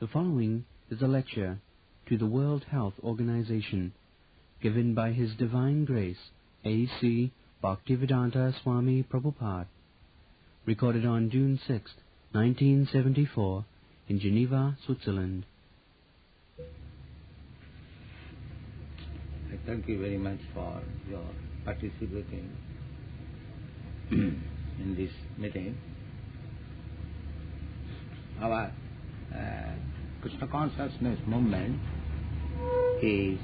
The following is a lecture to the World Health Organization, given by His Divine Grace, A.C. Bhaktivedanta Swami Prabhupada, recorded on June 6, 1974, in Geneva, Switzerland. I thank you very much for your participating in this meeting. Our Krishna consciousness movement is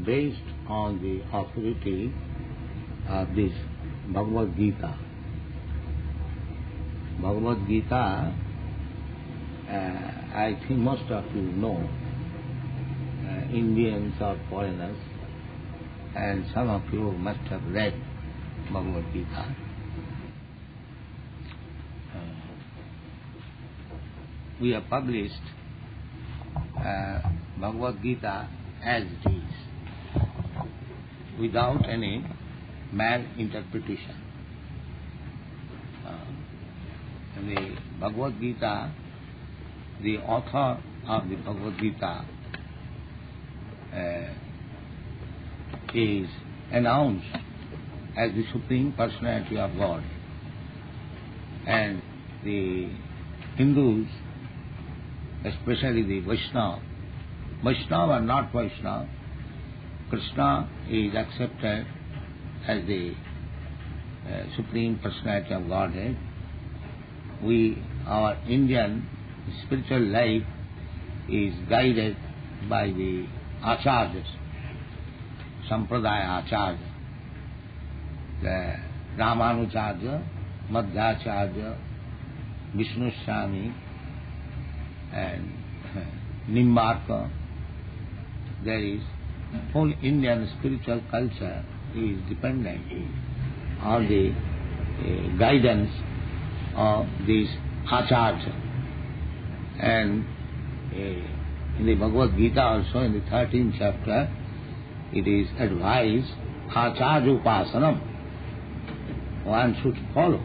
based on the authority of this Bhagavad Gita. Bhagavad Gita, I think most of you know, Indians or foreigners, and some of you must have read Bhagavad Gita. We have published Bhagavad Gita as it is, without any malinterpretation. In the Bhagavad Gita, the author of the Bhagavad Gita is announced as the Supreme Personality of God, and the Hindus, especially the Vaishnava or not Vaishnava, Krishna is accepted as the Supreme Personality of Godhead. Our Indian spiritual life is guided by the Acharyas, Sampradaya Acharya, the Ramanujarya, Madhyacharya, Vishnu Swami, and Nimbarka. There is whole Indian spiritual culture is dependent on the guidance of these Acharya. And in the Bhagavad Gita also, in the 13th chapter, it is advised, Acharya Upasanam. One should follow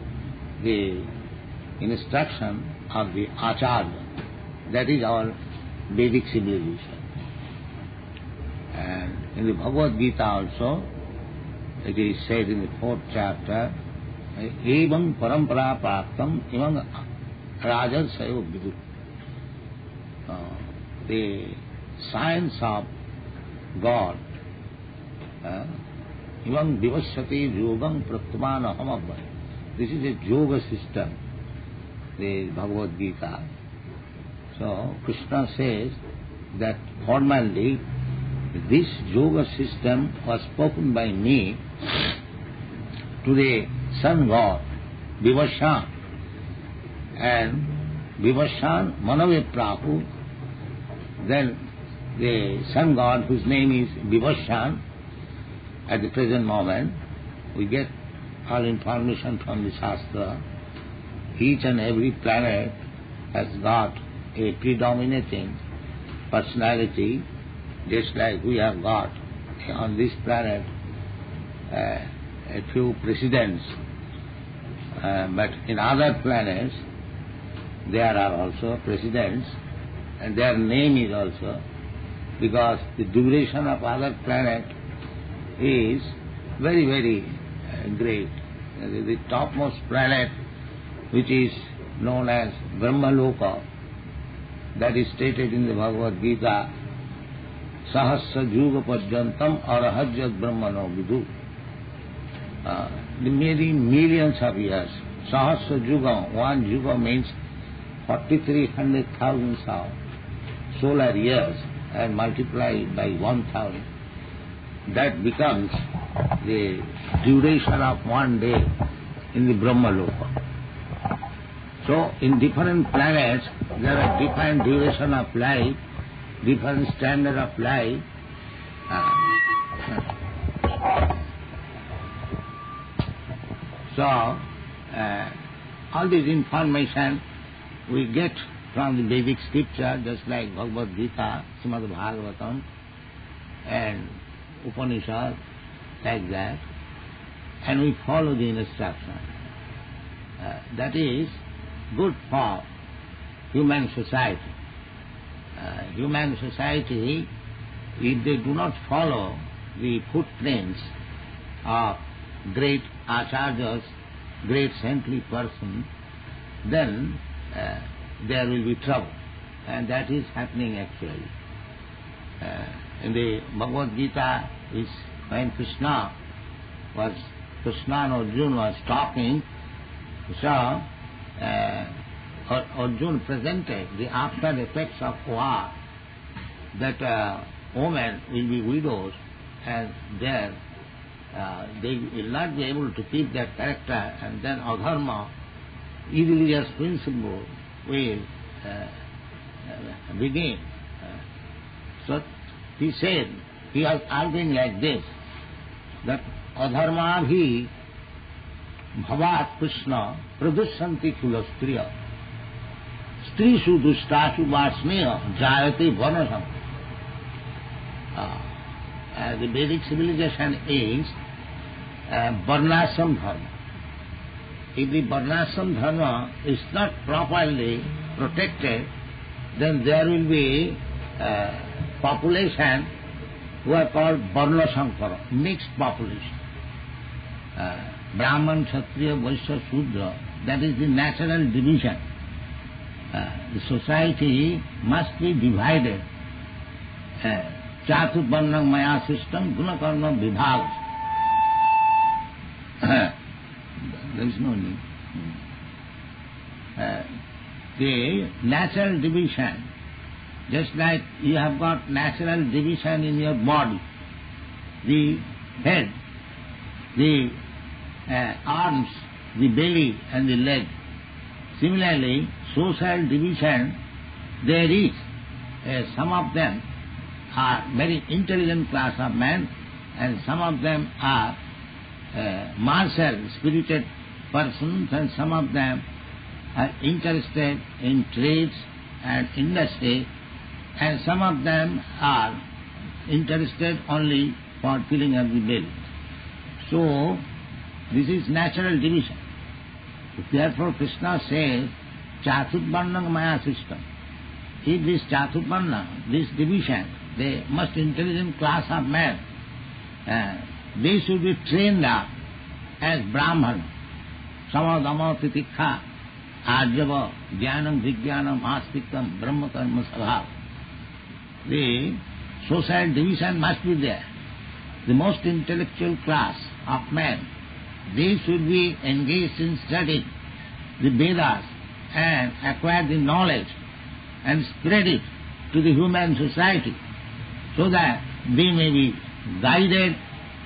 the instruction of the Acharya. That is our Vedic civilization. And in the Bhagavad Gita also, it is said in the 4th chapter, Evam parampara praptam imam rajas sayo vidu. The science of God, imam vivasyati yogam pratman aham abhay. This is a yoga system, the Bhagavad Gita. So Krishna says that formerly this yoga system was spoken by me to the sun god Vivashan, and Vivashan Manave Prahu. Then the sun god, whose name is Vivashan, at the present moment, we get all information from the Shastra. Each and every planet has got a predominating personality, just like we have got on this planet a few presidents, but in other planets there are also presidents, and their name is also, because the duration of other planet is very, very great. The topmost planet, which is known as Brahmaloka, that is stated in the Bhagavad Gita, Sahasra Juga Pajyantam Arahajyat Brahmano Vidu. Many millions of years. Sahasra Juga, one Juga means 4,300,000 of solar years, and multiplied by 1,000. That becomes the duration of one day in the Brahmaloka. So, in different planets, there are different duration of life, different standard of life. So, all this information we get from the Vedic scripture, just like Bhagavad Gita, Srimad Bhagavatam, and Upanishad, like that, and we follow the instruction. That is good for human society. human society, if they do not follow the footprints of great acharyas, great saintly person, then there will be trouble. And that is happening actually. In the Bhagavad Gita, is when Krishna and Arjuna was talking, so Arjuna presented the after effects of war, that women will be widows, and there they will not be able to keep their character, and then adharma, irreligious principle will begin. So he said, he was arguing like this, that adharma bhi bhavat Krishna pradushanti kulastriya strishu dushtashu vasneya jayati Varnasankara. The Vedic civilization is Varnasrama dharma. If the Varnasrama dharma is not properly protected, then there will be population who are called Varnasankara, mixed population. Brahman, Kshatriya, Vaishya, Shudra, that is the natural division. The society must be divided. Chatur Varnam Maya system, Guna Karma Vibhag. There is no need. The natural division, just like you have got natural division in your body, the head, the arms, the belly and the leg. Similarly, social division there is. Some of them are very intelligent class of men, and some of them are martial, spirited persons, and some of them are interested in trades and industry, and some of them are interested only for filling up the belly. So, this is natural division. Therefore, Krishna says, Chaturvarna Maya system. If this Chaturvarna, this division, the most intelligent class of men, they should be trained up as Brahman, Samadama Titikha, Arjava, Jnanam, Vijnanam, Astikam, Brahma Karma Sabhav. The social division must be there. The most intellectual class of men, they should be engaged in studying the Vedas and acquire the knowledge and spread it to the human society, so that they may be guided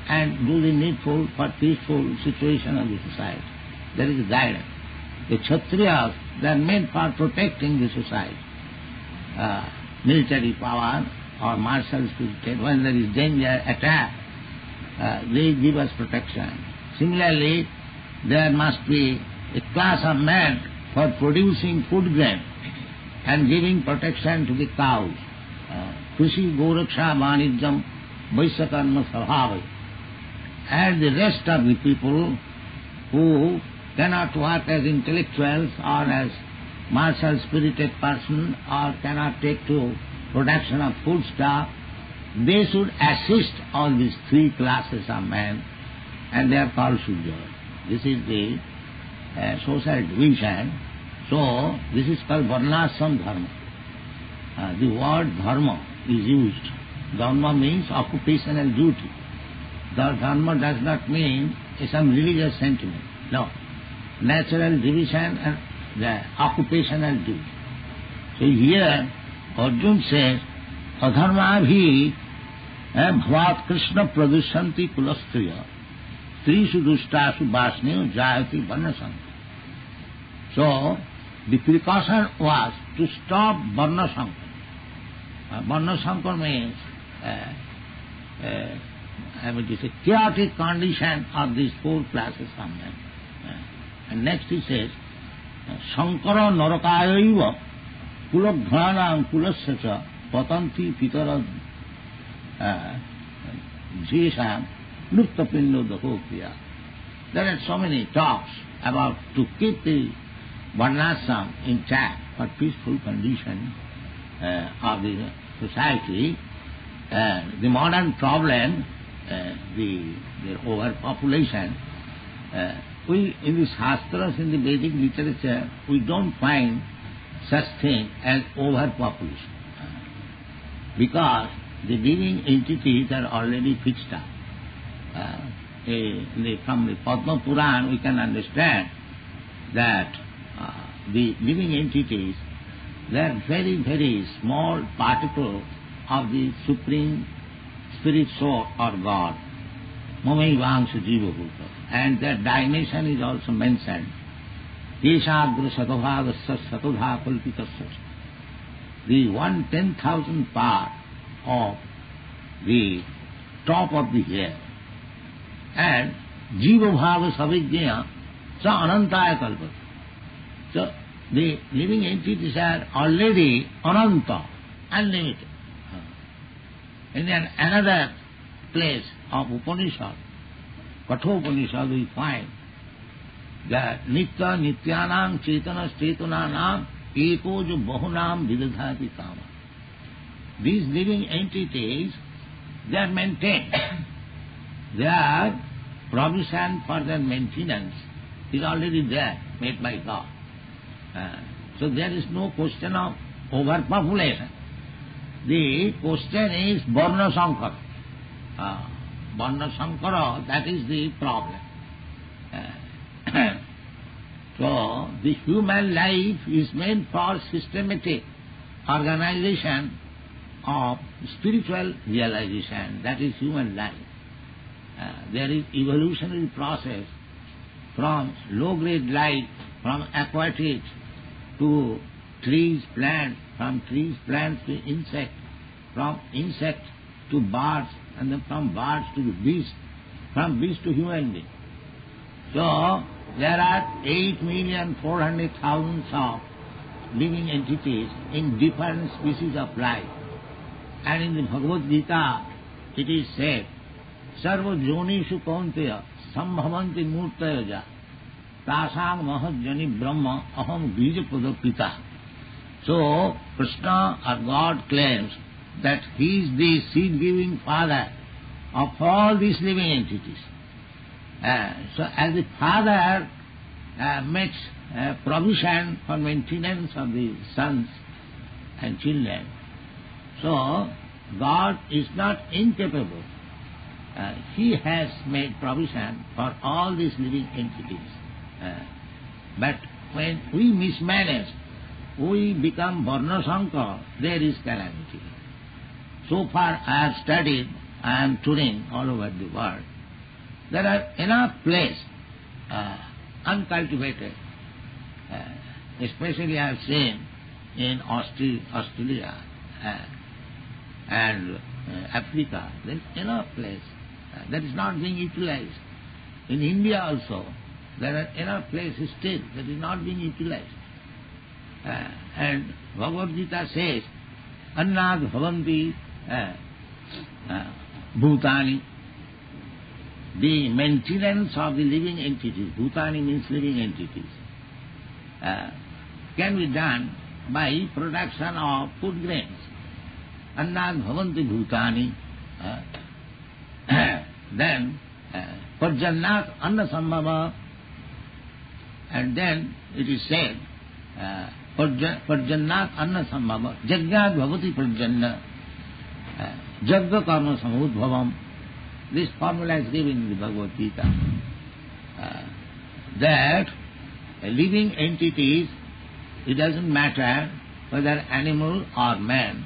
and do the needful for peaceful situation of the society. That is guidance. The Kshatriyas, they are meant for protecting the society. Military power or martial spirit, when there is danger, attack, they give us protection. Similarly, there must be a class of men for producing food grain and giving protection to the cows. Krishi Goraksha Vanijam Vaisyakarma Sabhavai. And the rest of the people who cannot work as intellectuals or as martial spirited person or cannot take to production of food stuff, they should assist all these three classes of men, and they are called Sudras. This is the social division. So, this is called Varnasrama dharma. The word dharma is used. Dharma means occupational duty. The dharma does not mean some religious sentiment. No. Natural division and the occupational duty. So here, Arjuna says, Adharma bhi bhavat Krishna pradushanti kulastriya strishu dushtashu vasneyo jayati Varnasankara. So, the precaution was to stop Varnasankara. Varnasankara means a chaotic condition of these four classes of men. And next he says, Sankara narakayaiva kulaghanam kulasya patanti pitara jesham nurtapindo dahopriya. There are so many talks about to keep the Varnasrama intact for peaceful condition. of the society. The modern problem, the overpopulation, we in the Shastras, in the Vedic literature, we don't find such thing as overpopulation. Because the living entities are already fixed up. From the Padma Puran we can understand that the living entities, they are very, very small particles of the Supreme Spirit Soul or God. Mamaivangsha Jiva Bhuta. And their dimension is also mentioned. Eshagra Satobhavasya Satodha Kalpitasya. The 1/10,000th part of the top of the hair. And Jiva Bhava Savijnaya Sa Anantaya Kalpata. So the living entities are already Ananta, unlimited. In another place of Upanishad, Kathopanishad, we find that Nitya Nityanam Chetana Chetananam Eko Jo Bahunam Vidadhati Kama. These living entities, they are maintained. Their provision for their maintenance is already there, made by God. So there is no question of overpopulation. The question is Varnasankara. Varnasankara, that is the problem. So the human life is meant for systematic organization of spiritual realization. That is human life. There is evolutionary process from low-grade life, from aquatics to trees, plants, from trees, plants to insect, from insect to birds, and then from birds to the beast, from beast to human being. So there are 8,400,000 of living entities in different species of life. And in the Bhagavad Gita it is said, Sarva Jonishu Kaunteya Sambhavanti Murtayaja Tasang Mahajani Brahma Aham Bija Pita. So Krishna or God claims that he is the seed-giving father of all these living entities. So as the father makes provision for maintenance of the sons and children, so God is not incapable. He has made provision for all these living entities. But when we mismanage, we become Varnasankara, there is calamity. So far I have studied, I am touring all over the world. There are enough places uncultivated. Especially I have seen in Australia and Africa, there is enough place that is not being utilized. In India also, there are enough places still that is not being utilized. And Bhagavad Gita says, Annad Bhavanti Bhutani. The maintenance of the living entities, Bhutani means living entities, can be done by production of food grains. Annad Bhavanti Bhutani. Then Parjannat Anna Sambhava. And then it is said, Parjannat Anna Sambhava, Jagyat Bhavati Parjanna, Jagga Karma Samudbhavam. This formula is given in the Bhagavad Gita. That living entities, it doesn't matter whether animal or man,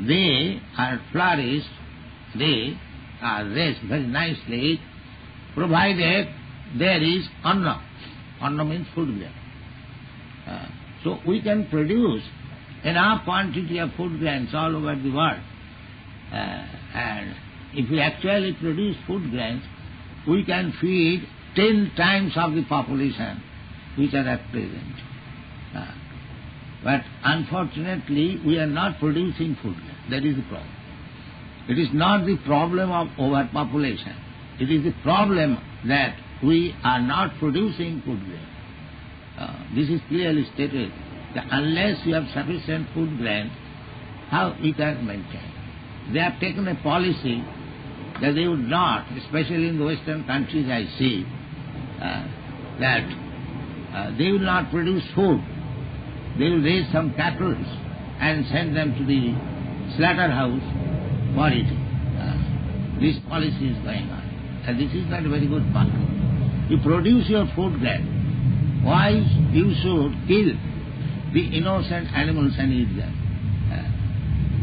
they are flourished, they are raised very nicely, provided there is anna. Anna means food grain. So we can produce enough quantity of food grains all over the world. And if we actually produce food grains, we can feed 10 times of the population which are at present. But unfortunately, we are not producing food grains. That is the problem. It is not the problem of overpopulation. It is the problem that we are not producing food grains. This is clearly stated, that unless you have sufficient food grains, how we can maintain? They have taken a policy that they would not, especially in the Western countries I see, that they will not produce food. They will raise some cattle and send them to the slaughterhouse for eating. This policy is going on. And this is not a very good policy. You produce your food grain. Why you should kill the innocent animals and eat them?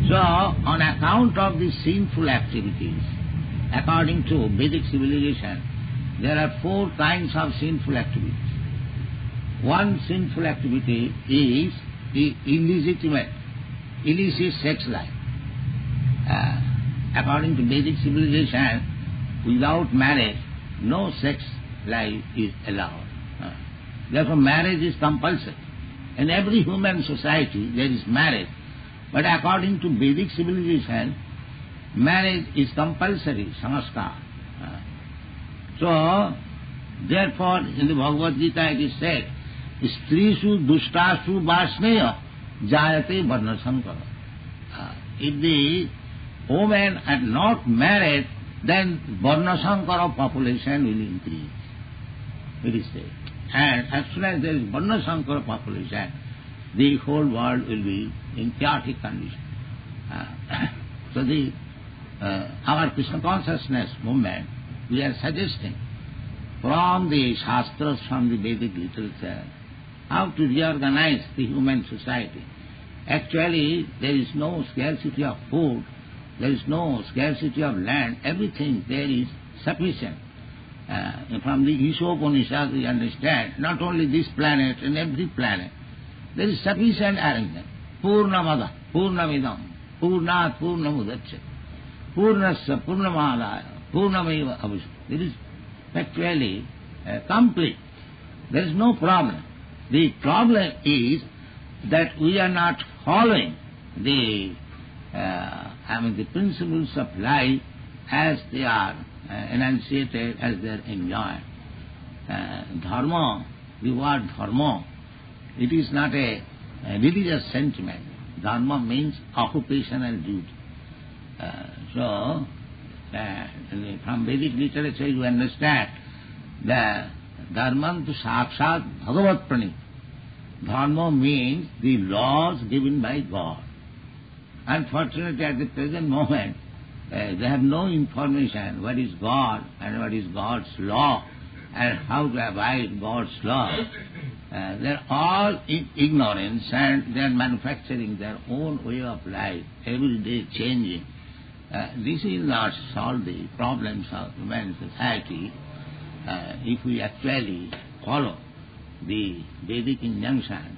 So, on account of these sinful activities, according to Vedic civilization, there are 4 kinds of sinful activities. One sinful activity is the illicit sex life. According to Vedic civilization, without marriage, no sex life is allowed. Therefore, marriage is compulsory. In every human society, there is marriage. But according to Vedic civilization, marriage is compulsory, samaskar. So, therefore, in the Bhagavad Gita it is said, Strishu dushtashu vasneya jayate Varnasankara. If the women are not married, then Varnasankara population will increase. It is said. And as soon as there is Varnasankara population, the whole world will be in chaotic condition. So our Krishna consciousness movement, we are suggesting from the Shastras, from the Vedic literature, how to reorganize the human society. Actually, there is no scarcity of food, there is no scarcity of land, everything there is sufficient. From the Ishopanishad we understand, not only this planet and every planet, there is sufficient arrangement. Purnamada, Purnamidam, Purnat Purnamudachyate, Purnasya Purnamadaya, Purnameva Avishya. It is actually complete. There is no problem. The problem is that we are not following the principles of life as they are enunciated, as they are enjoined. Dharma, the word dharma, it is not a religious sentiment. Dharma means occupational duty. From Vedic literature you understand that dharma to sakshat bhagavat pranit. Dharma means the laws given by God. Unfortunately, at the present moment, they have no information what is God and what is God's law and how to abide God's law. They are all in ignorance and they are manufacturing their own way of life, every day changing. This will not solve the problems of human society if we actually follow the Vedic injunction.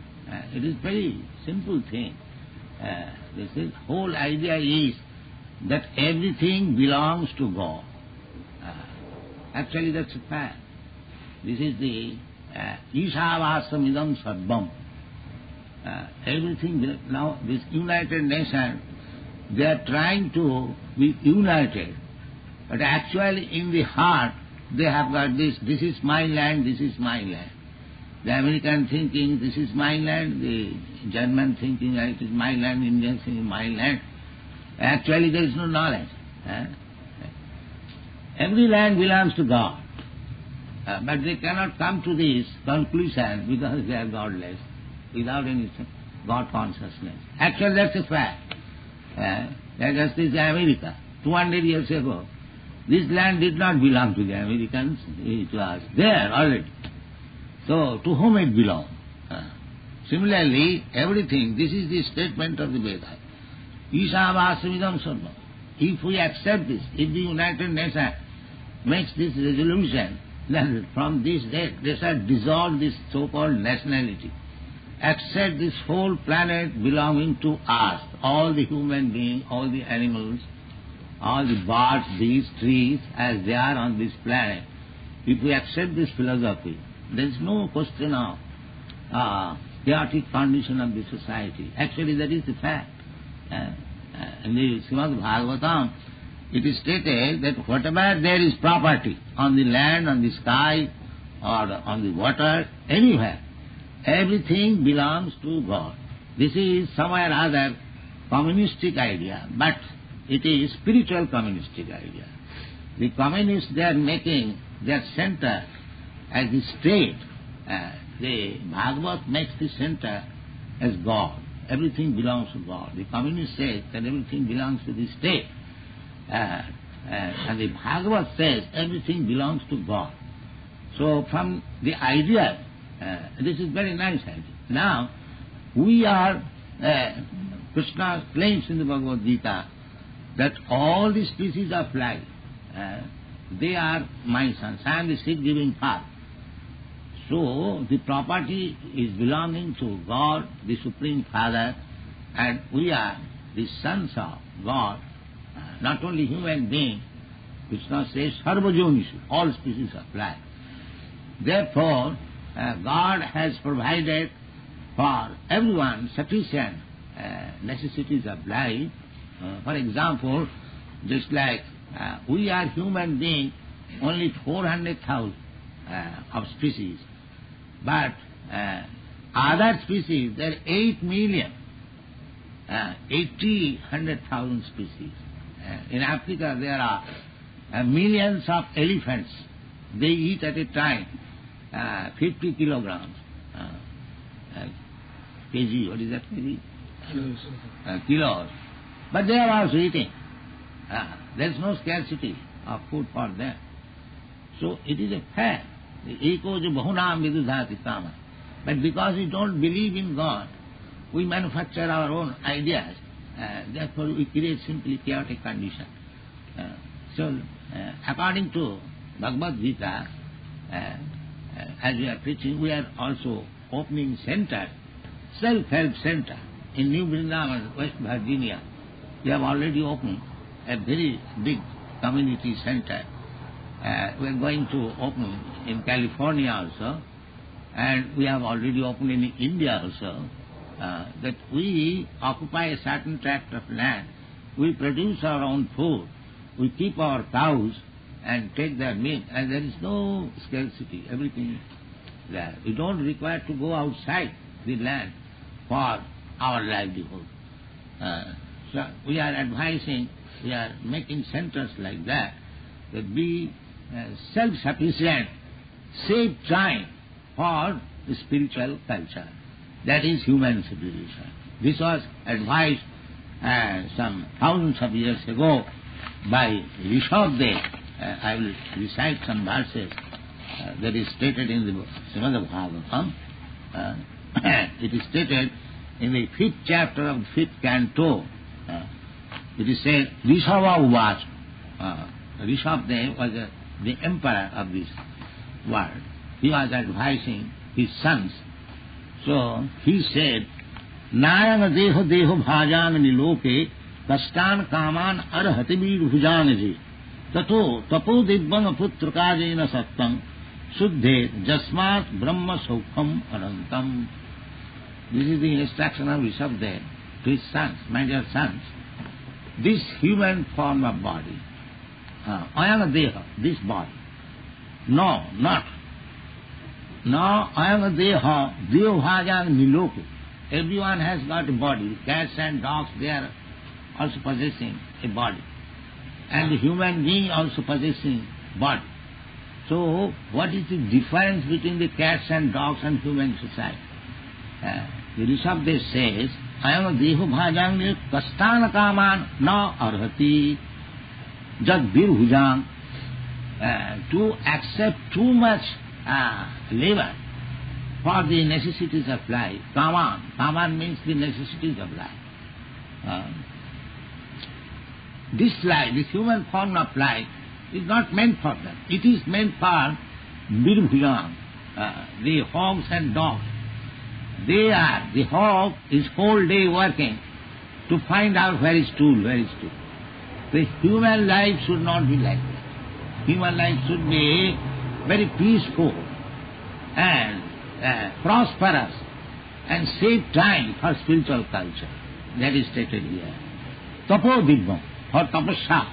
It is very simple thing. This whole idea is that everything belongs to God. Actually that's a fact. This is the Ishavasam Sarvam. Everything, now this United Nations, they are trying to be united, but actually in the heart they have got this is my land, this is my land. The American thinking, this is my land, the German thinking, it is my land, Indian thinking, my land. Actually there is no knowledge. Every land belongs to God. But they cannot come to this conclusion because they are godless, without any God consciousness. Actually that's a fact. Like as this America, 200 years ago, this land did not belong to the Americans, it was there already. So, to whom it belongs? Similarly, everything, this is the statement of the Veda. Ishavasvidam sarvam. If we accept this, if the United Nations makes this resolution, then from this date they shall dissolve this so-called nationality. Accept this whole planet belonging to us, all the human beings, all the animals, all the birds, beasts, trees, as they are on this planet. If we accept this philosophy, there is no question of chaotic condition of the society. Actually, that is the fact. In the Srimad Bhagavatam, it is stated that whatever there is property on the land, on the sky, or on the water, anywhere, everything belongs to God. This is somewhere or other communistic idea, but it is spiritual communistic idea. The communists, they are making their center as the state. The Bhagavad makes the center as God. Everything belongs to God. The communist says that everything belongs to the state. And the Bhagavad says everything belongs to God. So from the idea, this is very nice idea. Now, we are, Krishna claims in the Bhagavad Gita that all the species of life, they are my sons. I am the seed-giving father. So, the property is belonging to God, the Supreme Father, and we are the sons of God, not only human beings. Krishna says, Sarvajonishu, all species of life. Therefore, God has provided for everyone sufficient necessities of life. For example, just like we are human beings, only 400,000 of species. But other species, there are 8 million, 100,000 species. In Africa, there are millions of elephants. They eat at a time 50 kilograms. Kg, what is that kg? Kilos. But they are also eating. There is no scarcity of food for them. So it is a fact. Eko jo bahunam vidudhati kama. But because we don't believe in God, we manufacture our own ideas. Therefore we create simply chaotic condition. So according to Bhagavad Gita, as we are preaching, we are also opening center, self-help center in New Vrindavan, West Virginia. We have already opened a very big community center. We are going to open in California also, and we have already opened in India also. That we occupy a certain tract of land, we produce our own food, we keep our cows and take their milk, and there is no scarcity, everything is there. We don't require to go outside the land for our livelihood. So we are advising, we are making centers like that be self-sufficient, save time for the spiritual culture. That is human civilization. This was advised some thousands of years ago by Rishabdev. I will recite some verses that is stated in the Srimad Bhagavatam. It is stated in the 5th chapter of the 5th canto. It is said, Rishava Uvach. Rishabdev was the emperor of this world. He was advising his sons. So he said, Nayang deho deho bhajang niloke kastan kaman arhati vir bhujanaji tato tapo dibbang putrukajena sattam suddhe jasmat brahma saukham anantam. This is the instruction of Rishabdev to his sons, my dear sons. This human form of body, ayana deha, this body. No, not. Now, ayam deha, devbhajang niloke. Everyone has got a body. Cats and dogs, they are also possessing a body. And the human being also possessing body. So, what is the difference between the cats and dogs and human society? The Rishabdev says, ayam devbhajang niloke kastana kaman na arhati jad virhujang. To accept too much labor for the necessities of life. Kaman means the necessities of life. This life, this human form of life, is not meant for them. It is meant for Birbhujam, the hogs and dogs. The hog is whole day working to find out where is stool, where is stool. The human life should not be like that. Human life should be very peaceful and prosperous and save time for spiritual culture. That is stated here. Tapo dibbam, for tapasya,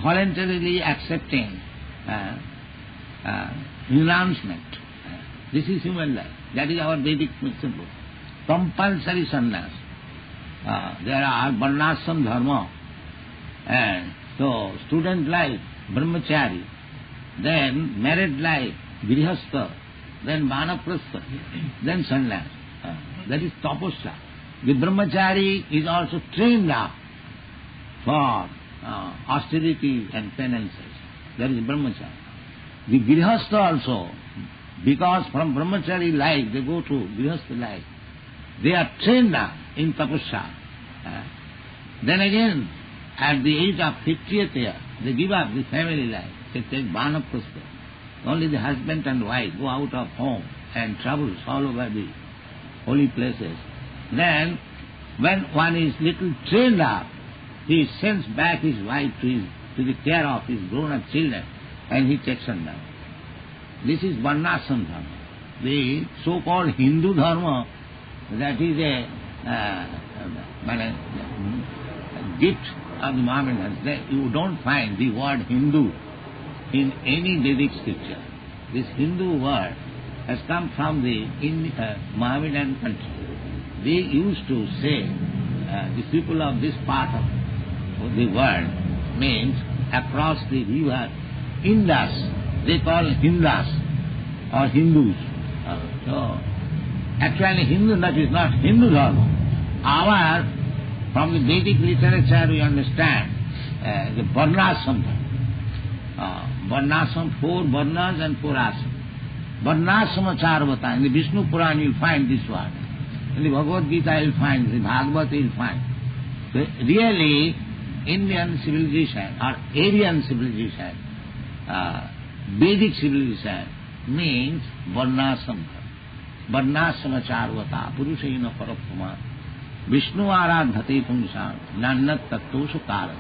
voluntarily accepting renouncement. This is human life. That is our Vedic principle. Compulsory sannyas. There are Varnasrama dharma, and so student life, brahmachari, then married life, grihastha, then vanaprastha, then sannyas. That is tapasya. The brahmachari is also trained up for austerity and penances. That is brahmachari. The grihastha also, because from brahmachari life they go to grihastha life, they are trained up in tapasya. Then again, at the age of 50th year, they give up the family life. They take vanaprastha. Only the husband and wife go out of home and travels all over the holy places. Then, when one is little trained up, he sends back his wife to the care of his grown-up children, and he takes them down. This is Varnasrama dharma. The so-called Hindu dharma, that is a gift of the Mohammedans. You don't find the word Hindu in any Vedic scripture. This Hindu word has come from the Mohammedan country. They used to say, the people of this part of the world, means across the river Indus, they call Hindus or Hindus. So, actually Hindu, that is not Hindu dharma. From the Vedic literature we understand the Varnasrama. Varnasrama, 4 Varnas and 4 Asam. Varnasrama charvata. In the Vishnu Puran you will find this word. In the Bhagavad Gita you will find, in the Bhagavad you will find. So really, Indian civilization or Aryan civilization, Vedic civilization means Varnasrama. Varnasrama charvata. Purushena paraprama. Vishnu aradhate pungsam. Nannat tattoshu karan.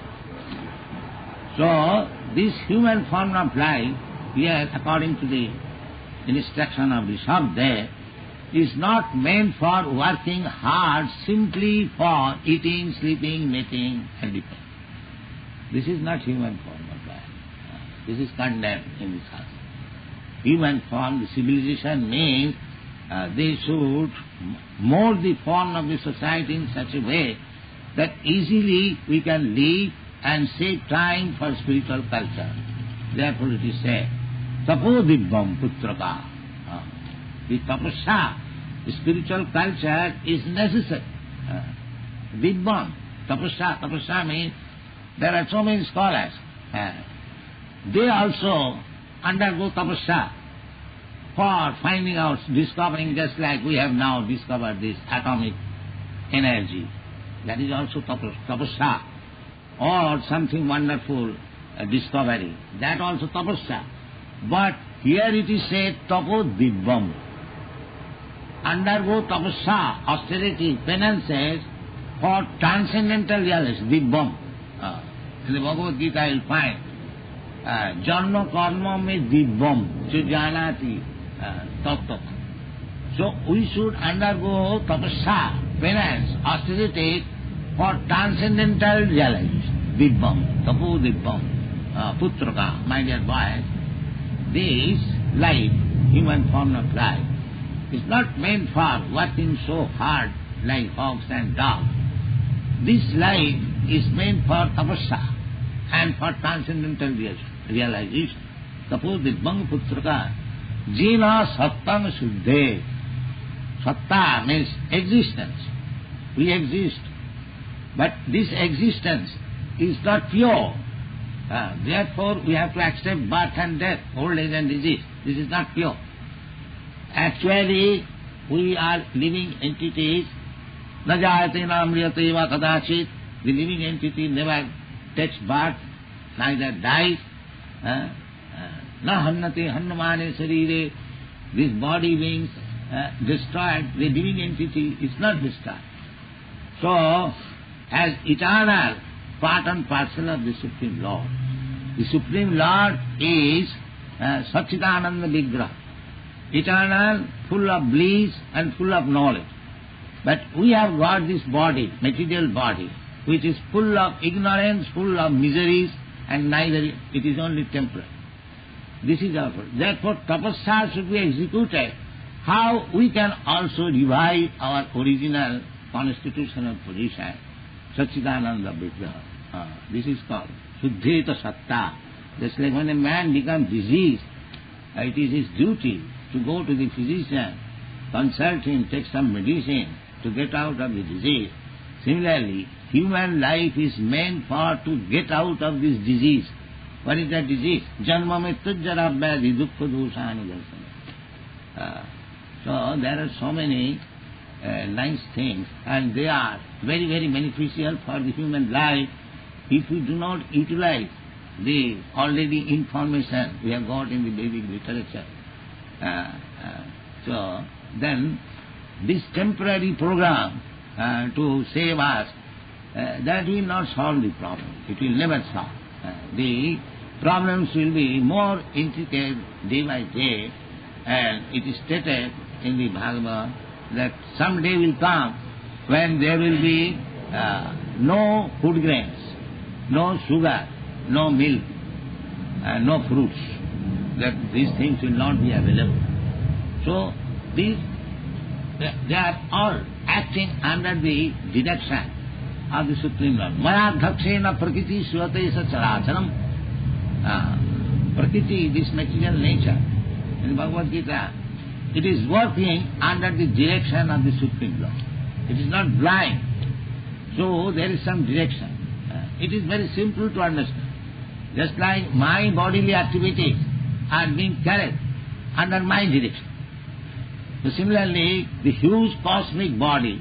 So, this human form of life, here, according to the instruction of the Shabda, is not meant for working hard simply for eating, sleeping, mating, and sleeping. This is not human form of life. This is condemned in this house. Human form, the civilization means they should mold the form of the society in such a way that easily we can live and save time for spiritual culture. Therefore it is said, tapo dibbam putraka. The tapasya, the spiritual culture is necessary. Dibbam, tapasya means there are so many scholars. They also undergo tapasya for finding out, discovering, just like we have now discovered this atomic energy. That is also tapasya. Or something wonderful discovery. That also tapasya. But here it is said, tapo dibbam. Undergo tapasya, austerity, penances for transcendental realization, dibbam. In the Bhagavad Gita you will find, janma karma me dibbam, chujanati tattva. So we should undergo tapasya, penance, austerity for transcendental realization. Dibbam, tapo dibbam, putraka, my dear boys. This life, human form of life, is not meant for working so hard like hogs and dogs. This life is meant for tapasya and for transcendental realization. Tapo dibbam putraka, jina sattang suddhe. Satta means existence. We exist. But this existence is not pure. Therefore, we have to accept birth and death, old age and disease. This is not pure. Actually, we are living entities. Na jayate na amriyate va kadachit. The living entity never takes birth, neither dies. Na hannate hannamane sarire. This body being destroyed, the living entity is not destroyed. So, as eternal part and parcel of the Supreme Lord. The Supreme Lord is Satchidananda Vigraha, eternal, full of bliss and full of knowledge. But we have got this body, material body, which is full of ignorance, full of miseries, and neither it is only temporary. This is our fault. Therefore, tapasya should be executed. How we can also revive our original constitutional position, Satchidananda Vigraha. This is called Suddheta Satta. Just like when a man becomes diseased, it is his duty to go to the physician, consult him, take some medicine to get out of the disease. Similarly, human life is meant for to get out of this disease. What is that disease? Janma mrityu jara vyadhi dukkha doshani darsana. So there are so many nice things, and they are very, very beneficial for the human life if we do not utilize the already information we have got in the Vedic literature. So then this temporary program to save us, that will not solve the problem. It will never solve. The problems will be more intricate day by day, and it is stated in the Bhagavad that some day will come when there will be no food grains, no sugar, no milk, no fruits, that these things will not be available. So these, they are all acting under the direction of the Supreme Lord. Maya dhakshena prakriti svate sa characharam. Prakriti, this material nature, in the Bhagavad Gita, it is working under the direction of the Supreme Lord. It is not blind. So there is some direction. It is very simple to understand. Just like my bodily activities are being carried under my direction. So similarly, the huge cosmic body,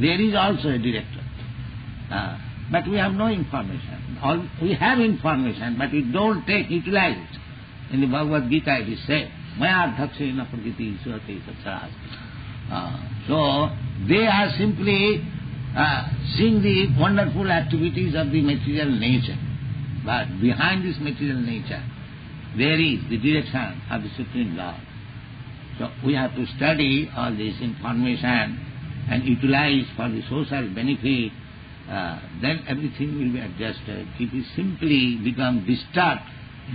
there is also a director. But we have no information. We have information, but we don't utilize it. In the Bhagavad Gita it is said, Maya dhakshena prakriti svate sacharas. So they are simply seeing the wonderful activities of the material nature. But behind this material nature, there is the direction of the Supreme Lord. So we have to study all this information and utilize for the social benefit. Then everything will be adjusted. If we simply become disturbed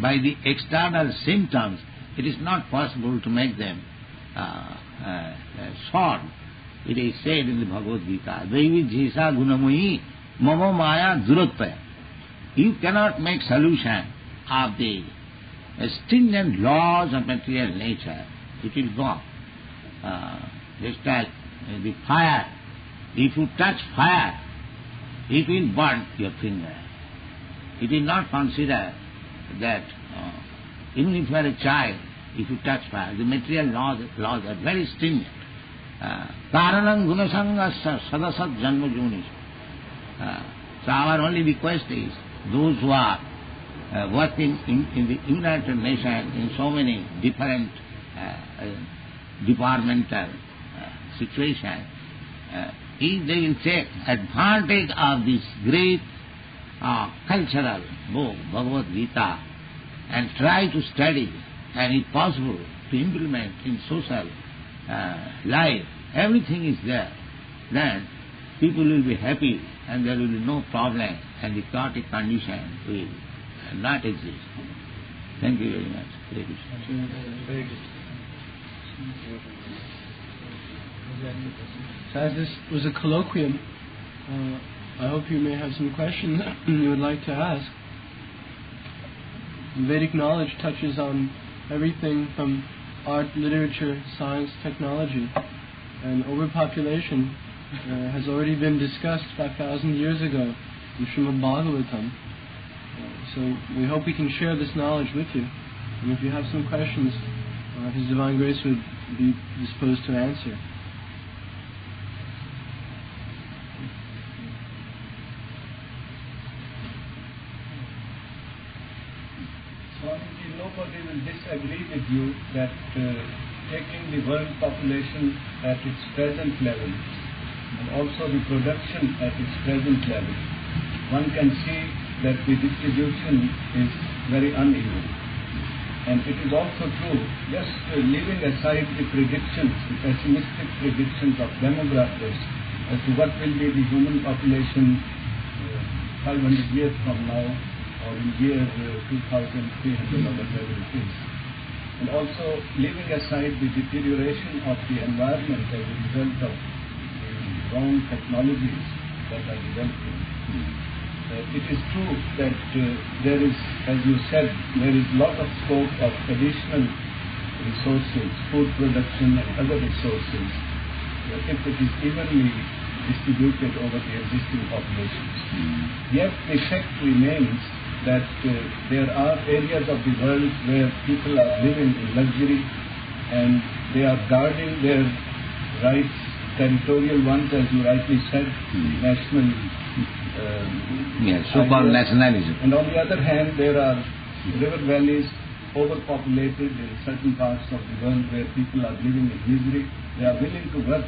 by the external symptoms, it is not possible to make them solved. It is said in the Bhagavad Gita, Devi Jisa Gunamoyi Mama Maya Durotpaya. You cannot make solution of the stringent laws of material nature. It will go. Just like the fire. If you touch fire, it will burn your finger. It will not consider that even if you are a child, if you touch fire, the material laws are very stringent. Karanam gunasangasya sadasat janma jonis. So our only request is, those who are working in the United Nations in so many different departmental situations, if they will take advantage of this great cultural book, Bhagavad Gita, and try to study, and if possible, to implement in social life, everything is there, then people will be happy and there will be no problem and the chaotic condition will not exist. Thank you very much. Hare Krishna. So as this was a colloquium, I hope you may have some questions you would like to ask. Vedic knowledge touches on everything from art, literature, science, technology, and overpopulation has already been discussed 5,000 years ago in Srimad Bhagavatam. So we hope we can share this knowledge with you. And if you have some questions, His Divine Grace would be disposed to answer. Swami, nobody will disagree with you that taking the world population at its present level and also the production at its present level, one can see that the distribution is very uneven. And it is also true, just leaving aside the predictions, the pessimistic predictions of demographers as to what will be the human population 500 years from now, or in year 2300 or whatever it is. And also leaving aside the deterioration of the environment as a result of wrong technologies that are developing. It is true that there is, as you said, there is a lot of scope of additional resources, food production and other resources, if it is evenly distributed over the existing populations. Yet the fact remains that there are areas of the world where people are living in luxury and they are guarding their rights, territorial ones, as you rightly said, national so-called nationalism. And on the other hand, there are river valleys overpopulated in certain parts of the world where people are living in misery. They are willing to work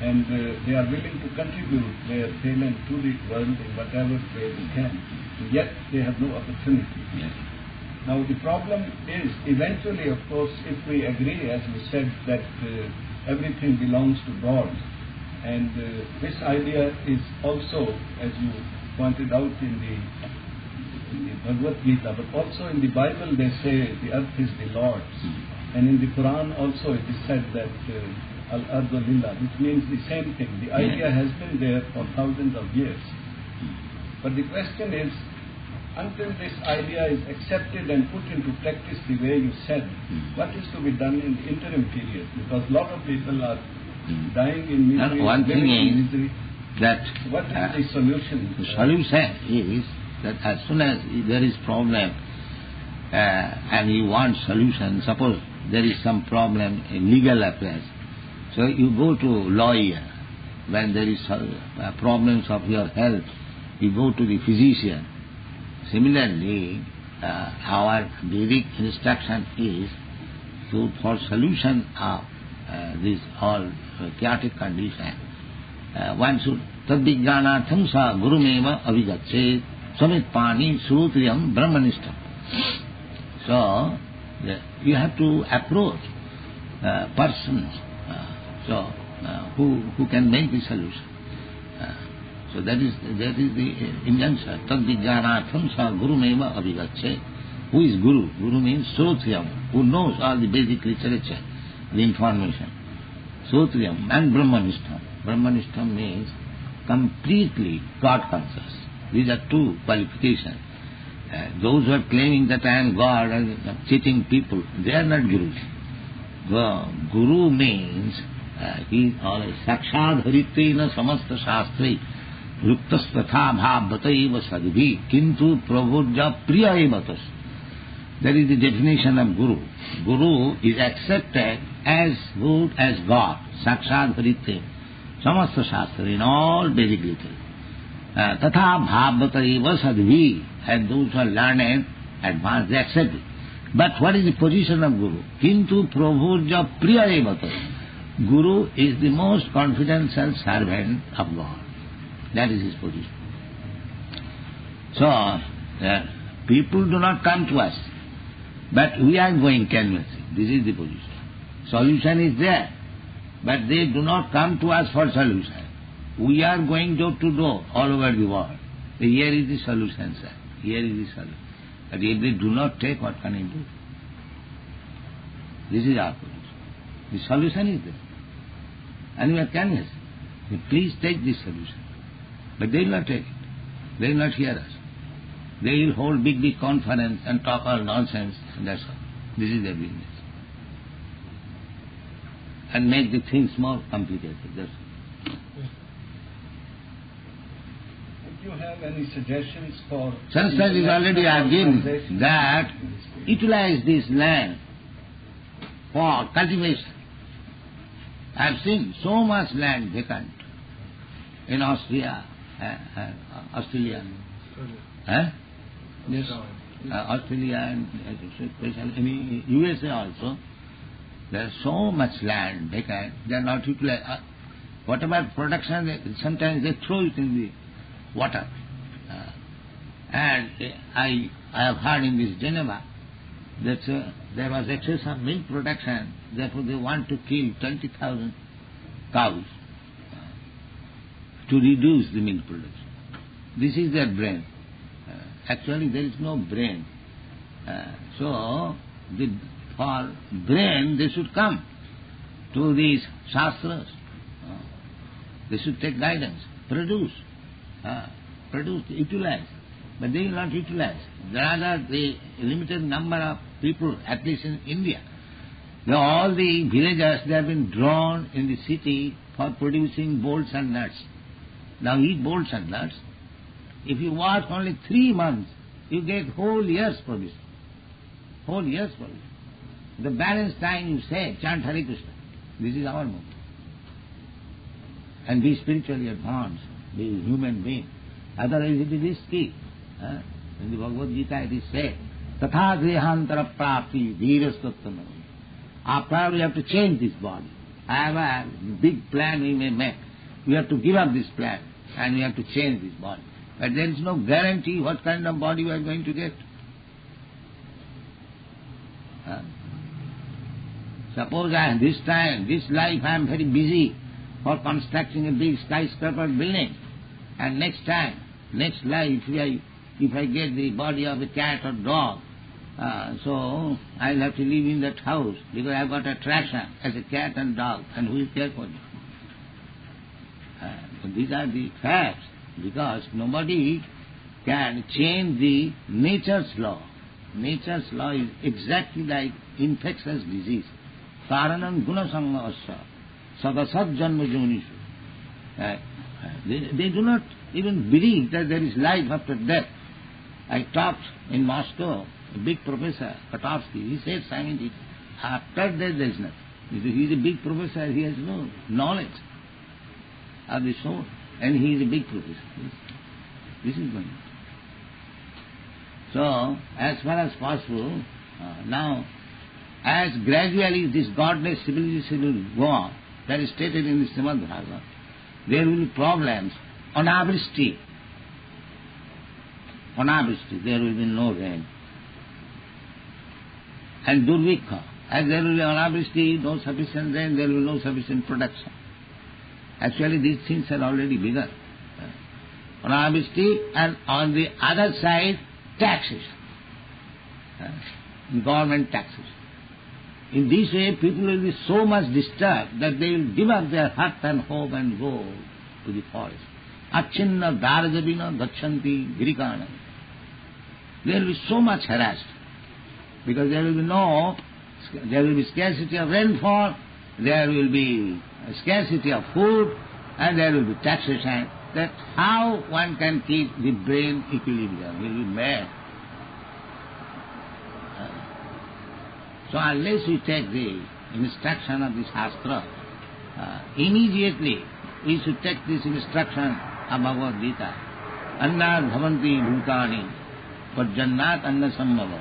and they are willing to contribute their payment to the world in whatever way they can. Yet they have no opportunity. Yes. Now the problem is, eventually, of course, if we agree, as you said, that everything belongs to God, and this idea is also, as you pointed out in the Bhagavad Gita, but also in the Bible they say the earth is the Lord's. And in the Quran also it is said that Al-Ardu Lillah, which means the same thing. The idea has been there for thousands of years. But the question is, until this idea is accepted and put into practice the way you said, what is to be done in the interim period? Because a lot of people are dying in misery, one living thing in is misery. That What is the solution? the solution is that as soon as there is problem and you want solution, suppose there is some problem in legal affairs, so you go to lawyer. When there is problems of your health, you go to the physician. Similarly, our Vedic instruction is to, for solution of this all chaotic condition, one should tadvijnanatham sa gurumeva avigatse samit pani srutriyam brahmanishtam. So, you have to approach persons who can make the solution. So that is the injunction. Tadvijnanatham sa gurumeva avigatse. Who is Guru? Guru means Srotriyam, who knows all the basic literature, the information. Srotriyam and Brahmanishtam. Brahmanishtam means completely God conscious. These are two qualifications. Those who are claiming that I am God and cheating people, they are not Gurus. Guru means he is always Sakshad Haritena Samasta Shastri Luktas Tatha Bhavata Eva Sadhi Kintu Prabhuja Priya Evatas. That is the definition of Guru. Guru is accepted as good as God, Sakshad Haritena Samasta Shastri, in all Vedic literature. Tatha Bhavata Eva Sadhi, and those who are learned, advanced, they accept it. But what is the position of Guru? Kintu Prabhuja Priya Evatas. Guru is the most confidential servant of God. That is his position. So, people do not come to us, but we are going canvassing. This is the position. Solution is there, but they do not come to us for solution. We are going door to door all over the world. Here is the solution, sir. Here is the solution. But if they do not take, what can I do? This is our position. The solution is there. And we are canvassing. Please take this solution. But they will not take it. They will not hear us. They will hold big conference and talk all nonsense, and that's all. This is their business. And make the things more complicated, that's all. Would you have any suggestions for... Sanskrit is already arguing that utilize this land for cultivation. I have seen so much land vacant in Austria, Australia. Yes, Australia and especially in USA also. There is so much land vacant. They are not utilized. Whatever production, sometimes they throw it in the water. And I have heard in this Geneva that there was excess of milk production, therefore they want to kill 20,000 cows to reduce the milk production. This is their brain. Actually there is no brain. So for brain they should come to these shastras. They should take guidance, produce, utilize. But they will not utilize. Rather, the limited number of people, at least in India, all the villagers, they have been drawn in the city for producing bolts and nuts. Now eat bolts and nuts. If you work only 3 months, you get whole year's provision. Whole year's provision. The balance time you say, chant Hare Krishna. This is our move. And be spiritually advanced, be a human being. Otherwise it is risky. In the Bhagavad Gita it is said, Tatha grihantara prapti dhirastattanam. After we have to change this body. I have a big plan we may make. We have to give up this plan and we have to change this body. But there is no guarantee what kind of body we are going to get. Suppose this life I am very busy for constructing a big skyscraper building, and next life if I get the body of a cat or dog, so I'll have to live in that house because I've got attraction as a cat and dog, and who will care for me? These are the facts, because nobody can change the nature's law. Nature's law is exactly like infectious disease. Karanam gunasanga asya sadasat janma jonishu. They do not even believe that there is life after death. I talked in Moscow, a big professor, Katovsky, he said, Swami, after death there is nothing. He is a big professor, he has no knowledge of the soul, and he is a big professor. This is going on. So, as far as possible, now, as gradually this godless civilization will go on, that is stated in the Srimad Bhagavatam, there will be problems, anavristi. Anavristi, there will be no rain. And durvikha, as there will be anavristi, no sufficient rain, there will be no sufficient production. Actually, these things are already begun. Anavristi, and on the other side, taxes. Government taxes. In this way, people will be so much disturbed that they will give up their hut and home and go to the forest. Achinna darajabina gachanti girikana. They will be so much harassed because there will be scarcity of rainfall, there will be a scarcity of food, and there will be taxation. That how one can keep the brain equilibrium? Will be mad. So unless we take the instruction of the Shastra, immediately we should take this instruction of Bhagavad Gita. Anna bhavanti bhutani pajjannat anna sambhava.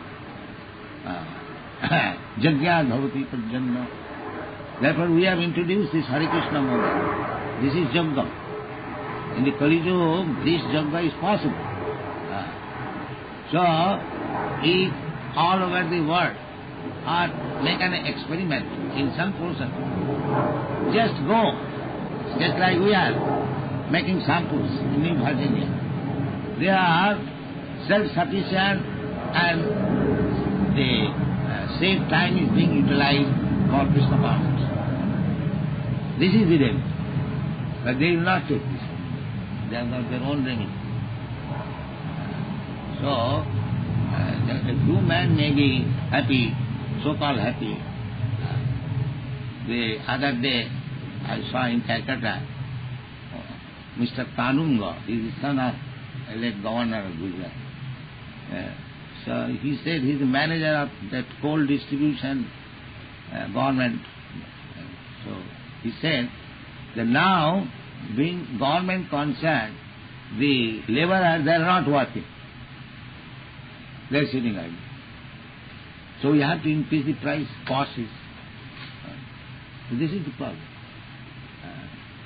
Jagya bhavati pajjanna. Therefore we have introduced this Hare Krishna movement. This is Jagga. In the Kali Yuga, this Jagga is possible. So, if all over the world or make an experiment in some portion, just go, just like we are making samples in New Virginia. They are self-sufficient and the same time is being utilized for Krishna consciousness. This is the remedy. But they will not take this. They have got their own remedy. So, a few men may be happy, so-called happy. The other day, I saw in Calcutta, Mr. Kanunga, he is the son of a late governor of Gujarat. So he said he is the manager of that coal distribution government. So he said that now, being government concerned, the laborers, they are not working. They are sitting idle. So we have to increase the price, costs. So this is the problem.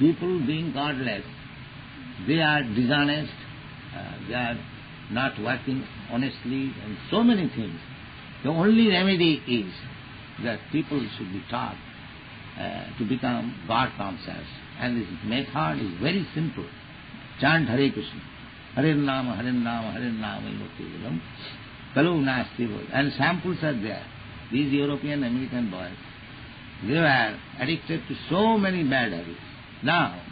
People being godless, they are dishonest, they are not working honestly, and so many things. The only remedy is that people should be taught to become God conscious. And this method is very simple. Chant Hare Krishna. Hare Nama, Hare Nama, Hare Nama, Ilokilam. Kalu Nasti. And samples are there. These European, American boys, they were addicted to so many bad habits. Now,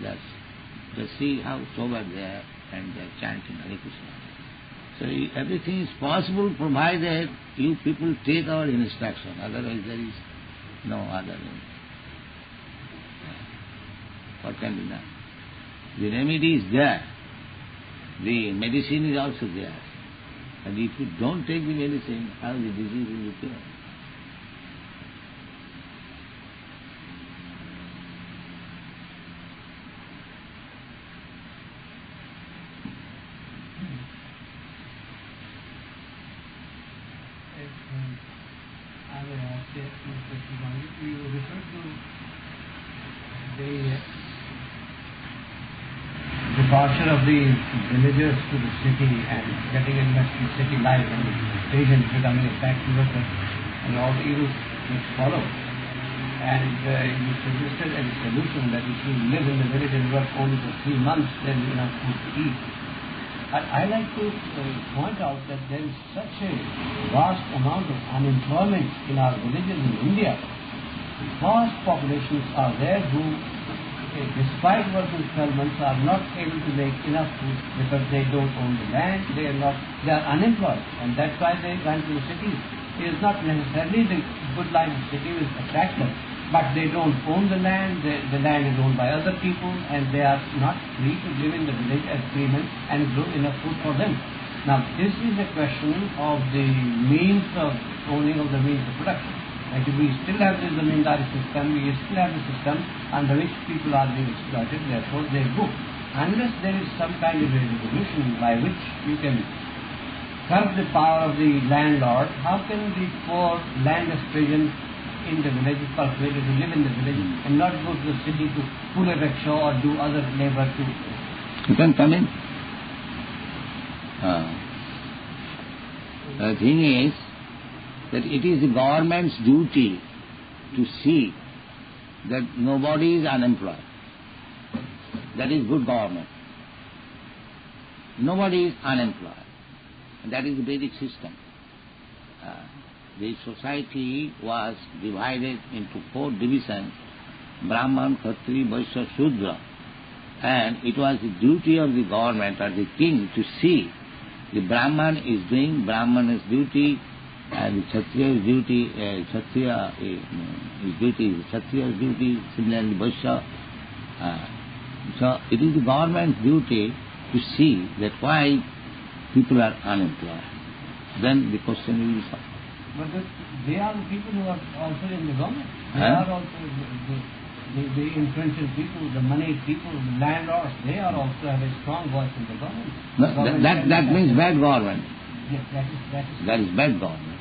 Just see how sober they are and they are chanting Hare Krishna. So everything is possible provided you people take our instruction. Otherwise there is no other way. What can be done? The remedy is there. The medicine is also there. And if you don't take the medicine, how the disease will be cured? I will ask Mr. Swami, you refer to the departure of the villagers to the city and getting invested in city life and the patients becoming a factory worker and all the evils which follow. And you suggested as a solution that if you live in the village and work only for 3 months, then you have food to eat. I like to point out that there is such a vast amount of unemployment in our villages in India. Vast populations are there who, despite working 12 months, are not able to make enough food because they don't own the land, they are unemployed, and that's why they run to the cities. It is not necessarily the good life of the city which attracts them, but they don't own the land, the land is owned by other people, and they are not free to live in the village as freemen and grow enough food for them. Now, this is a question of the means of owning of the means of production. Like if we still have the zamindari system, we still have the system under which people are being exploited, therefore they go. Unless there is some kind of a revolution by which you can curb the power of the landlord, how can the poor landless peasant in the village is persuaded to live in the village and not go to the city to pull a rickshaw or do other labor too? You can come in. The thing is that it is the government's duty to see that nobody is unemployed. That is good government. Nobody is unemployed. And that is the basic system. The society was divided into 4 divisions, Brahman, Khatri, Vaishya, Shudra. And it was the duty of the government or the king to see the Brahman is doing Brahman's duty, and the Kshatriya's duty, his duty is Kshatriya's duty, similarly Vaishya. So it is the government's duty to see that why people are unemployed. Then the question will be solved. But they are the people who are also in the government. They are also the influential people, the money people, the landlords. They are also have a strong voice in the government. No, that means bad government. Yes, that is bad government.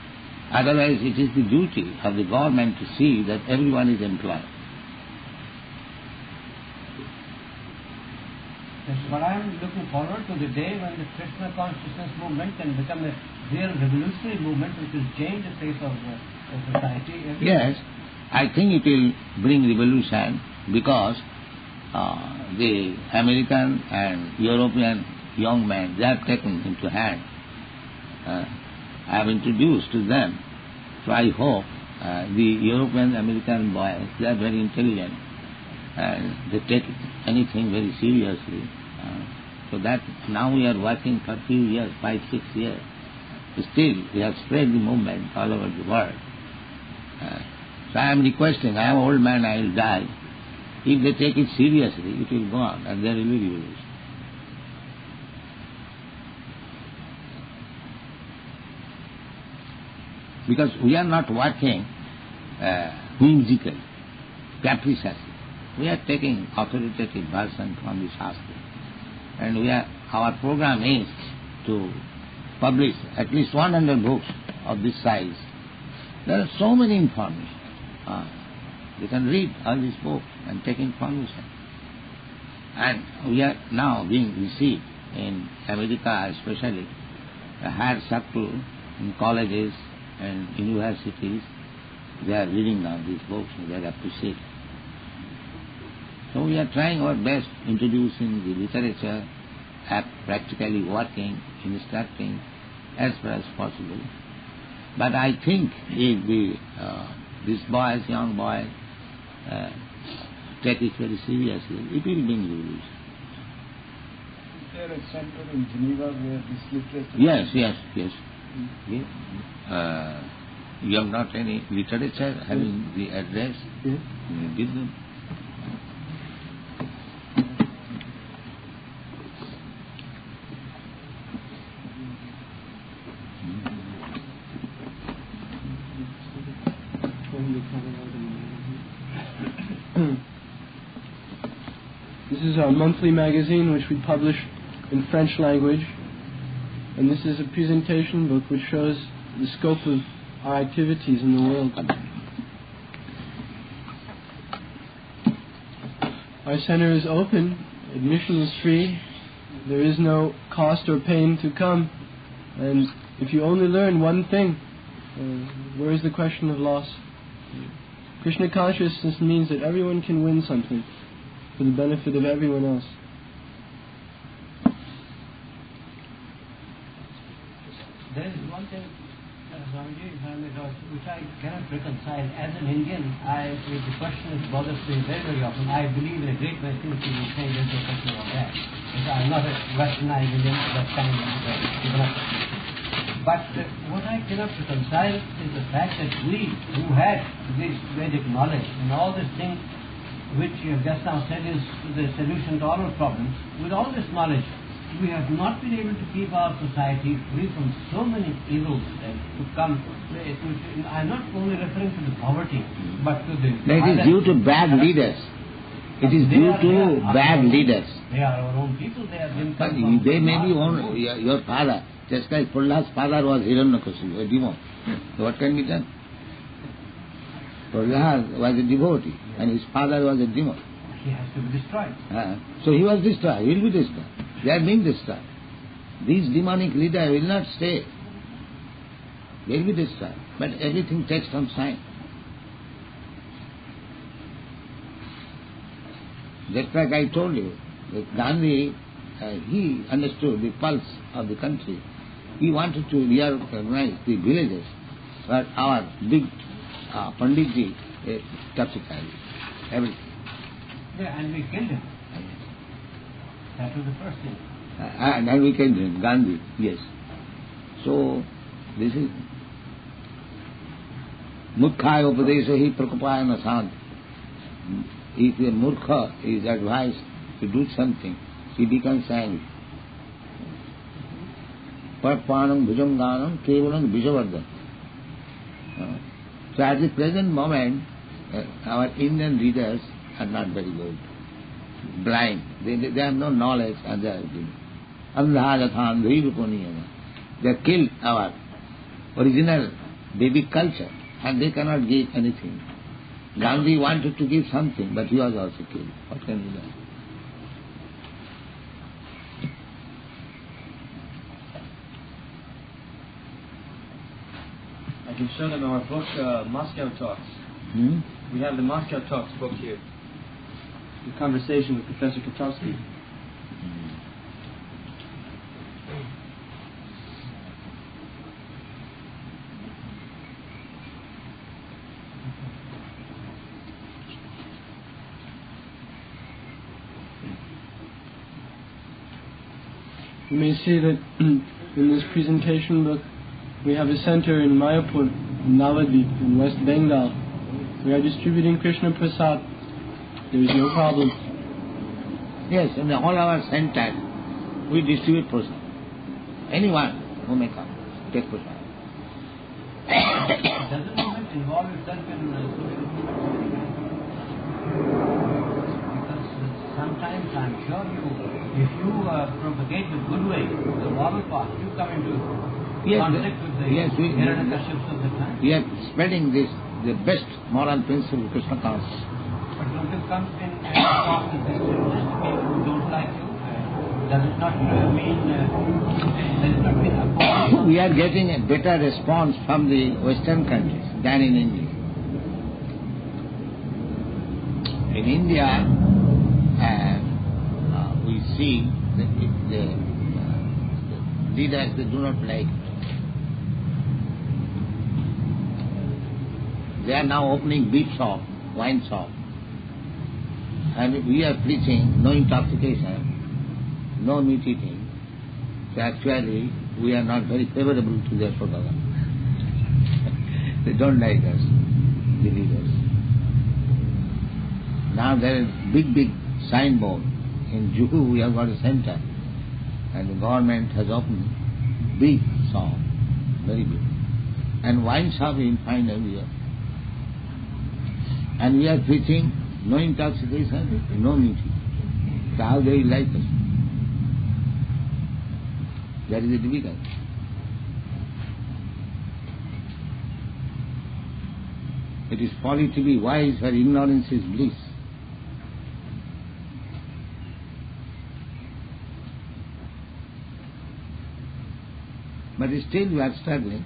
Otherwise, it is the duty of the government to see that everyone is employed. Yes, but I am looking forward to the day when the Krishna consciousness movement can become a real revolutionary movement which will change the face of society. Yes, I think it will bring revolution because the American and European young men, they have taken into hand. I have introduced to them. So I hope the European American boys, they are very intelligent and they take anything very seriously. So that now we are working for a few years, 5-6 years. Still, we have spread the movement all over the world. So I am requesting, I am an old man, I will die. If they take it seriously, it will go on and there will be revolution. Because we are not working whimsically, capriciously. We are taking authoritative version from the Shastra. And our program is to publish at least 100 books of this size. There are so many information. You can read all these books and take information. And we are now being received in America especially, a higher circle in colleges and universities. They are reading now these books and they are appreciating. So we are trying our best introducing the literature, practically working, instructing as far as possible. But I think if these boys, young boys, take it very seriously, it will bring you. Is there a center in Geneva where this literature... Yes. Yes. You have not any literature having the address? Yes. Give them. This is our monthly magazine which we publish in French language, and this is a presentation book which shows the scope of our activities in the world. Our center is open, admission is free, there is no cost or pain to come, and if you only learn one thing, where is the question of loss? Krishna consciousness means that everyone can win something for the benefit of everyone else. There is one thing, Swamiji, which I cannot reconcile. As an Indian, the question bothers me very, very often. I believe in a great many things you will say, there's no question about that. I'm not a westernized Indian, that kind of but what I cannot reconcile is the fact that we, who had this Vedic knowledge and all these things which you have just now said is the solution to all our problems, with all this knowledge, we have not been able to keep our society free from so many evils that to come. I'm not only referring to the poverty, but to the... It is due to bad leaders. It is due to bad leaders. They are our own people. They have been... They may be your father. Just like Prahlada's father was Hiranyakashipu, a demon. So what can be done? Prahlada was a devotee and his father was a demon. He has to be destroyed. So he was destroyed, he will be destroyed. They are being destroyed. These demonic leaders will not stay. They will be destroyed. But everything takes some time. Just like I told you, that Gandhi, he understood the pulse of the country. He wanted to reorganize the villages, but our big Panditji capsicized everything. Yeah, and we killed him. That was the first thing. And we killed him, Gandhi, yes. So, this is Murkhaya Upadesha hi prakupaya nasant. If a Murkha is advised to do something, he becomes angry. Parpanam bhujanganam kevalam vishavardhan. So at the present moment, our Indian leaders are not very good. Blind. They have no knowledge and they are doing. They have killed our original Vedic culture and they cannot give anything. Gandhi wanted to give something, but he was also killed. What can we do? I can show them our book, Moscow Talks. We have the Moscow Talks book here. The conversation with Professor Katowski. You may see that in this presentation book we have a center in Mayapur, in Navadvip, in West Bengal. We are distributing Krishna Prasad. There is no problem. Yes, in all our centers we distribute Prasad. Anyone who may come, take Prasad. Does the movement involve itself in social movement? Because sometimes I'm sure if you propagate the good way, the moral path, you come into conflict with the Hiranyakaships of the time. We are spreading this, the best moral principle of Krishna consciousness. But don't you come in and talk to these people who don't like you? Does it not mean opposed? We are getting a better response from the Western countries than in India. In India, we see that the leaders, they do not like it. They are now opening beef shop, wine shop. And we are preaching no intoxication, no meat eating. So actually, we are not very favorable to their propaganda. They don't like us, believers. Now there is big signboard. In Juhu we have got a center. And the government has opened big shop, very big. And wine shop you will find everywhere. And we are preaching no intoxication, no meat eating. So how they will like us? That is the difficulty. It is folly to be wise where ignorance is bliss. But still we are struggling.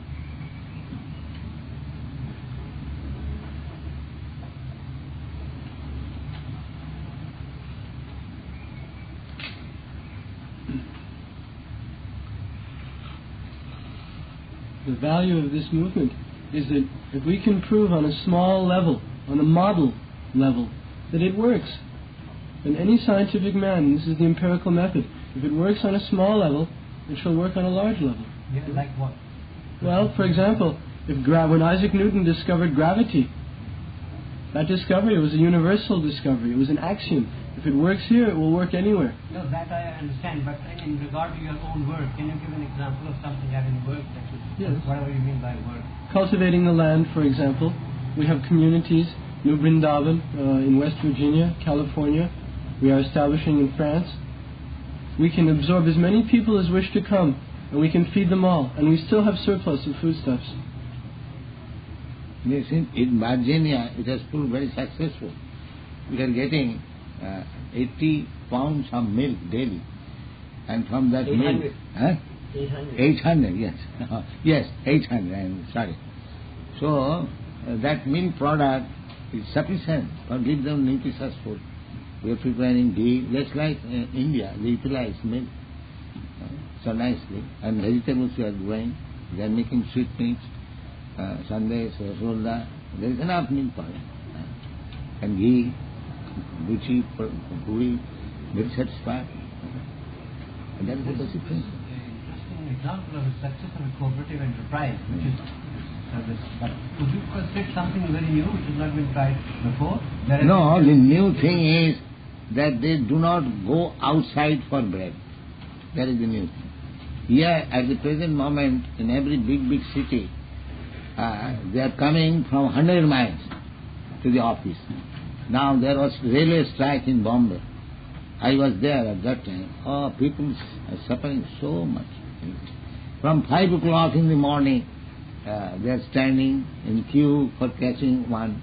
The value of this movement is that if we can prove on a small level, on a model level, that it works, then any scientific man, this is the empirical method, if it works on a small level, it shall work on a large level. Yeah, like what? Well, for example, when Isaac Newton discovered gravity, that discovery was a universal discovery. It was an axiom. If it works here, it will work anywhere. No, that I understand. But in regard to your own work, can you give an example of something having worked? Yes. Whatever you mean by work. Cultivating the land, for example. We have communities, New Brindavan in West Virginia, California. We are establishing in France. We can absorb as many people as wish to come, and we can feed them all, and we still have surplus of foodstuffs. Yes, in Virginia it has proved very successful. We are getting 80 pounds of milk daily, and from that 800. milk, 800, yes, yes, 800. I'm sorry. So that milk product is sufficient for give them nutritious food. We are preparing ghee, just like India. They utilize milk so nicely, and vegetables we are growing. They are making sweetmeats, sandesh, rasgulla. There is enough milk for it, and ghee, luchi, puri, very satisfied. And that is the basic thing. Interesting example of the success of a cooperative enterprise, which is service. But could you state something very new which has not been tried before? No, the new thing is that they do not go outside for bread. That is the new thing. Here, at the present moment, in every big city, they are coming from 100 miles to the office. Now there was railway strike in Bombay. I was there at that time. Oh, people are suffering so much. From 5 o'clock in the morning, they are standing in queue for catching one,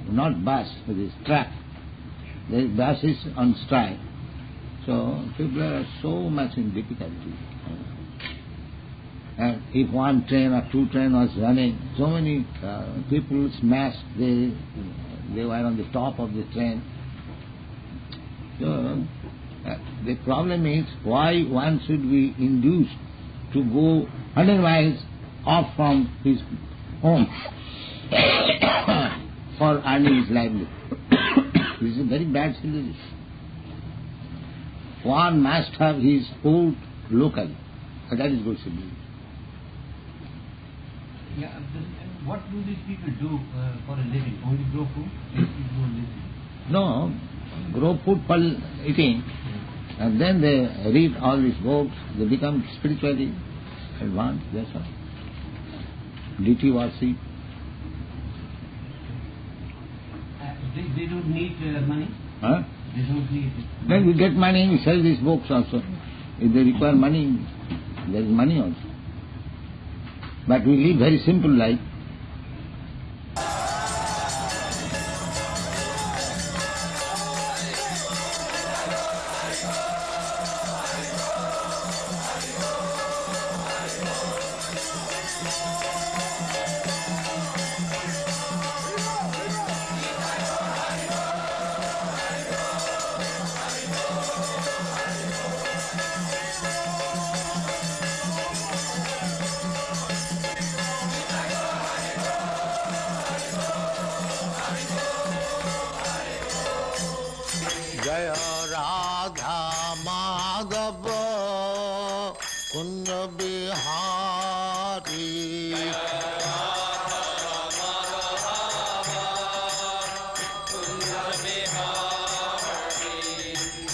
not bus, but this truck. The bus is on strike. So people are so much in difficulty. And if one train or two train was running, so many people smashed, they were on the top of the train. So the problem is why one should be induced to go 100 miles off from his home for earning his livelihood. This is a very bad situation. One must have his food locally, and that is good civilization. Yeah, what do these people do for a living? Only grow food? These people do a living? No, grow food for eating, and then they read all these books, they become spiritually advanced, that's all. Deity worship. They don't need money? Huh? They don't need it. Then we get money, we sell these books also. If they require money, there is money also. But we live very simple life. Jaya Radha Madhava Kunja Bihari.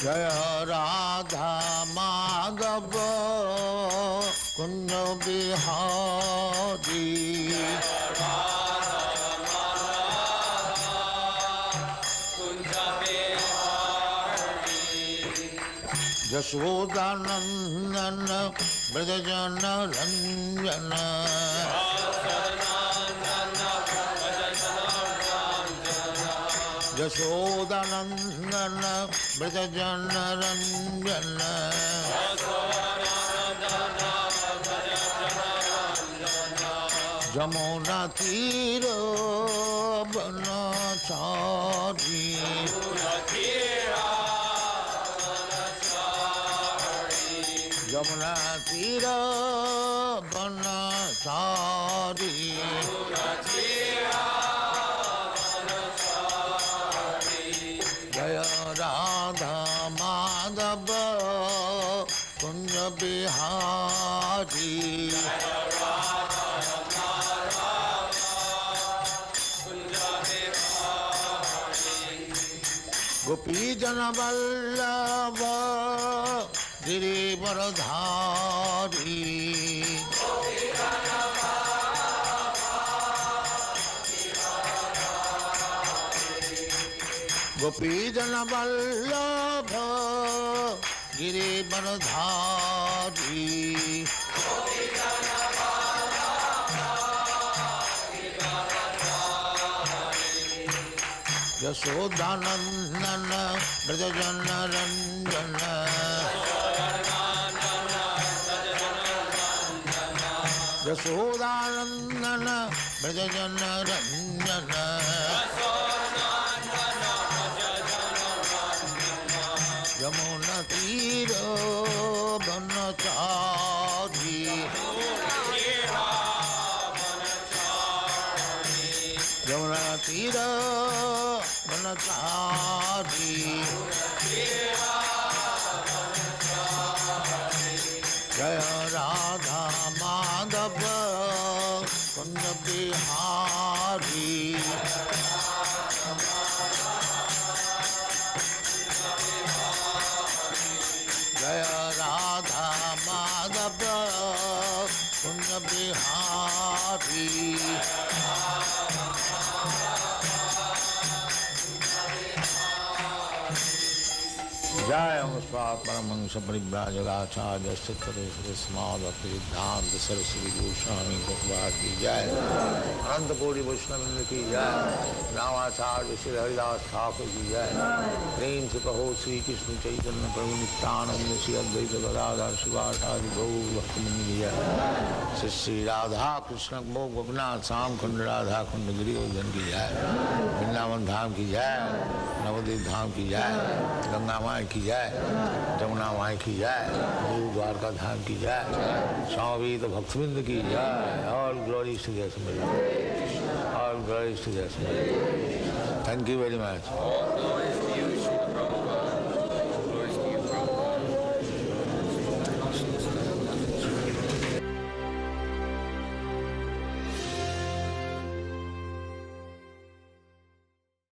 Jaya Radha Madhava Kunja Bihari. Jashodanandana Brajajana Ranjana. Jashodanandana Brajajana Ranjana. Jamuna Tira Vanachari. Jamuna Tira Vanachari. Jaya Radha Madhava Kunja Bihari. Gopi Jana Vallabha Girivaradhari. Gopi Jana Vallabha Girivaradhari. Yashodanandana Brajajana Ranjana. Yashodanandana Brajajana Ranjana. Yamuna Tira Vanachari. Yamuna Tira Vanachari. Jaya Radha Madhava Kunja Bihari. Jaya Radha Madhava Kunja Bihari. Jaya Muspat Paramahansa Paribhrajagacharya Sattare Srismada Siddhanta Saraswati Goswami Prabhupada ki jai. Ananta Koti Vaishnava ki jai. Namacharya Shri Haridas Thakur ki jai. Prem se kaho Sri Krishna Chaitanya Prabhu Nityananda Shri Advaita Gadadhar Shivasadi Gaur Bhaktamani ki jai. Shri Radha Krishna Mokh Bhavnath Sam Khand Radha Khand Giri Godhan ki jai. Vrindavan Dham ki jai. Navadvip Dham ki jai. Ganga Mai की जाए, जमुना माई की जाए, गुरु द्वारका धाम की जाए, स्वामी तो भक्तविंद की जाए. All glories to their Swami. All glories to their Swami. Thank you very much.